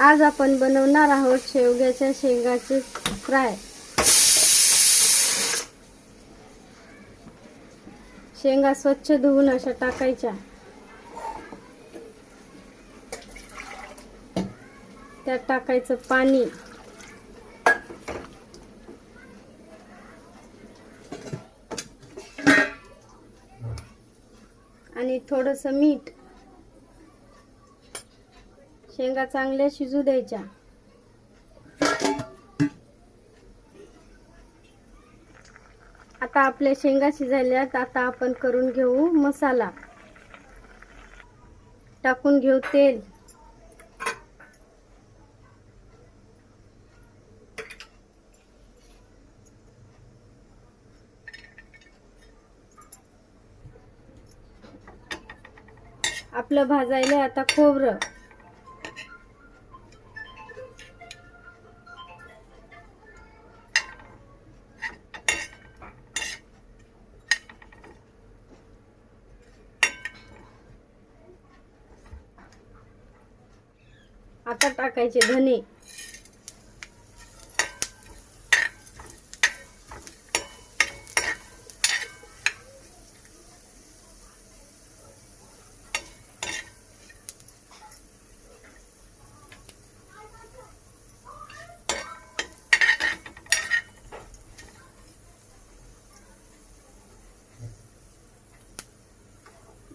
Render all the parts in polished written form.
आज आपण बनवणार आहोत शेवग्याच्या शेंगाचे फ्राय। शेंगा स्वच्छ धुवून अशा टाकायच्या, त्यात टाकायचं पाणी आणि थोडंसं मीठ। शेंगा चांगल्या शिजू द्यायच्या। आता आपल्या शेंगा शिजायल्यात। आता आपण करून घेऊ मसाला। टाकून घेऊ तेल, आपलं भाजायला आता खोबरं, आता टाकायचे धने,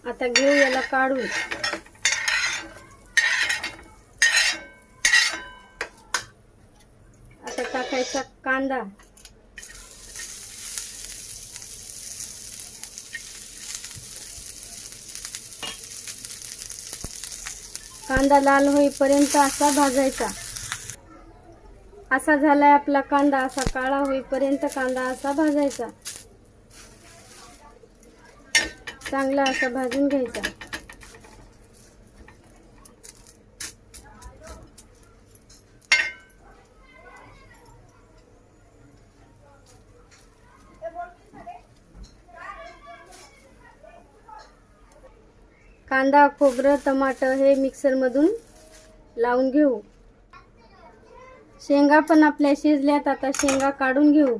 आता घेऊ याला काढून। आता टाकायचा कांदा, कांदा लाल होईपर्यंत असा भाजायचा। असा झालाय आपला कांदा, असा काळा होईपर्यंत कांदा असा भाजायचा। चांगला असा भाजून घ्यायचा। कांदा, खोबरं, टमाटर हे मिक्सर मधून लावून घेऊ। शेंगा पण आपल्या शिजल्यात। आता शेंगा काढून घेऊ।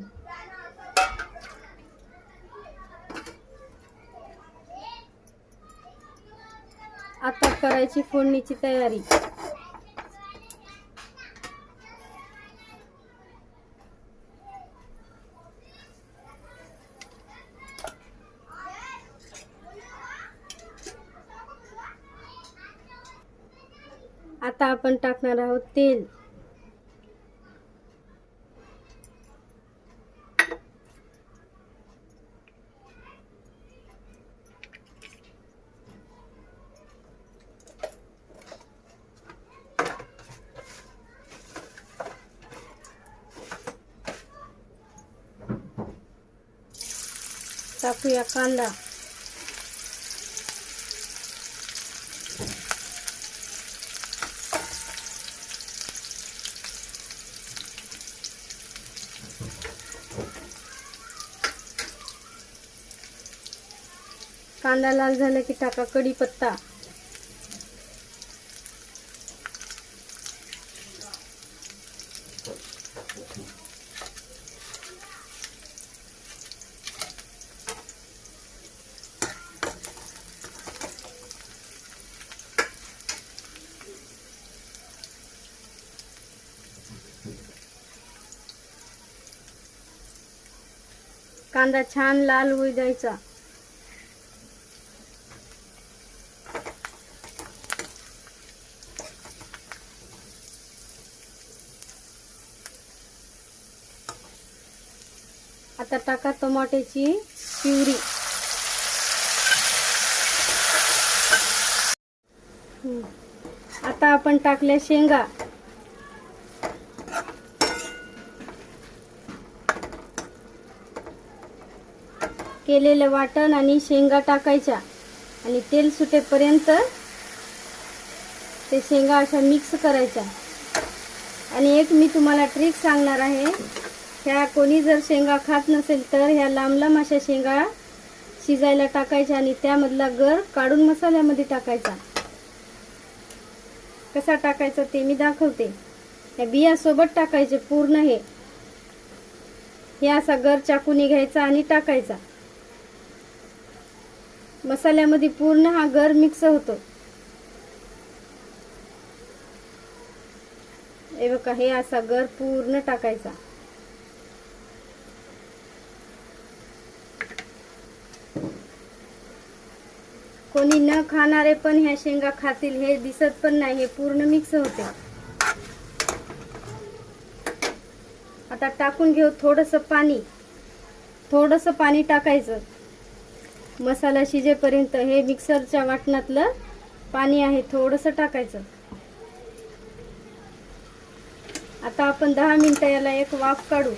आता करायची फोडणीची तयारी। आता आपण टाकणार आहोत तेल, टाकूया कांदा, कांदा लाल झाला की टाका कढीपत्ता, कांदा छान लाल होऊ द्यायचा। आता टाका टमाट्याची प्युरी, आता आपण टाकल्या शेंगा, केलेलं वाटण आणि शेंगा टाकायच्या आणि तेल सुटेपर्यंत ते शेंगा अशा मिक्स करायच्या। आणि एक मी तुम्हाला ट्रिक सांगणार आहे। ह्या कोणी जर शेंगा खात नसेल तर ह्या लांब लांब अशा शेंगा शिजायला टाकायच्या आणि त्यामधला गर काढून मसाल्यामध्ये टाकायचा। कसा टाकायचा ते मी दाखवते. या बिया सोबत टाकायचे पूर्ण. हे असा गर चाकूने घ्यायचा आणि टाकायचा. मसाल्यामध्ये पूर्ण हा गर मिक्स होतो. हे बघा, हे असा गर पूर्ण टाकायचा. कोणी न खाणारे पण ह्या शेंगा खातील, हे दिसत पण नाही. हे पूर्ण मिक्स होते. आता टाकून घेऊ थोडंसं पाणी. थोडंसं पाणी टाकायचं मसाला शिजेपर्यंत. हे मिक्सरच्या वाटणातलं पाणी आहे, थोडंसं टाकायचं. आता आपण 10 मिनिटं याला एक वाफ काढू.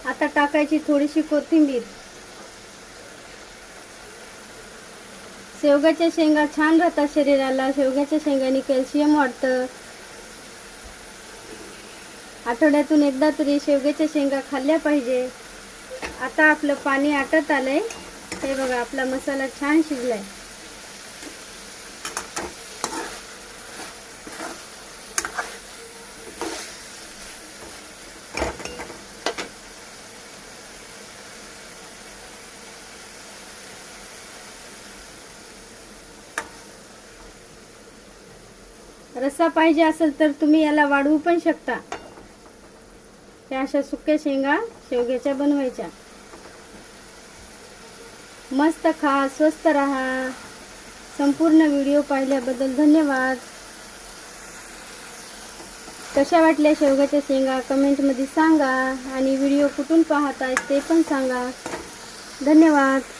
आता टाकायची थोडीशी कोथिंबीर. शेवग्याच्या शेंगा छान राहतात शरीराला. शेवग्याच्या शेंगांनी कॅल्शियम वाढतं. आठवड्यातून एकदा तरी शेवग्याच्या शेंगा खाल्ल्या पाहिजे. आता आपलं पाणी आटत आलंय. हे बघा, आपला मसाला छान शिजलाय. रस्सा पाहिजे असेल तर तुम्ही याला वाढवू पण शकता. त्या अशा सुक्या शेंगा शेवग्याच्या बनवायच्या. मस्त खा, स्वस्त राहा. संपूर्ण व्हिडिओ पाहिल्याबद्दल धन्यवाद. कशा वाटल्या शेवग्याच्या शेंगा कमेंटमध्ये सांगा. आणि व्हिडिओ कुठून पाहताय ते पण सांगा. धन्यवाद.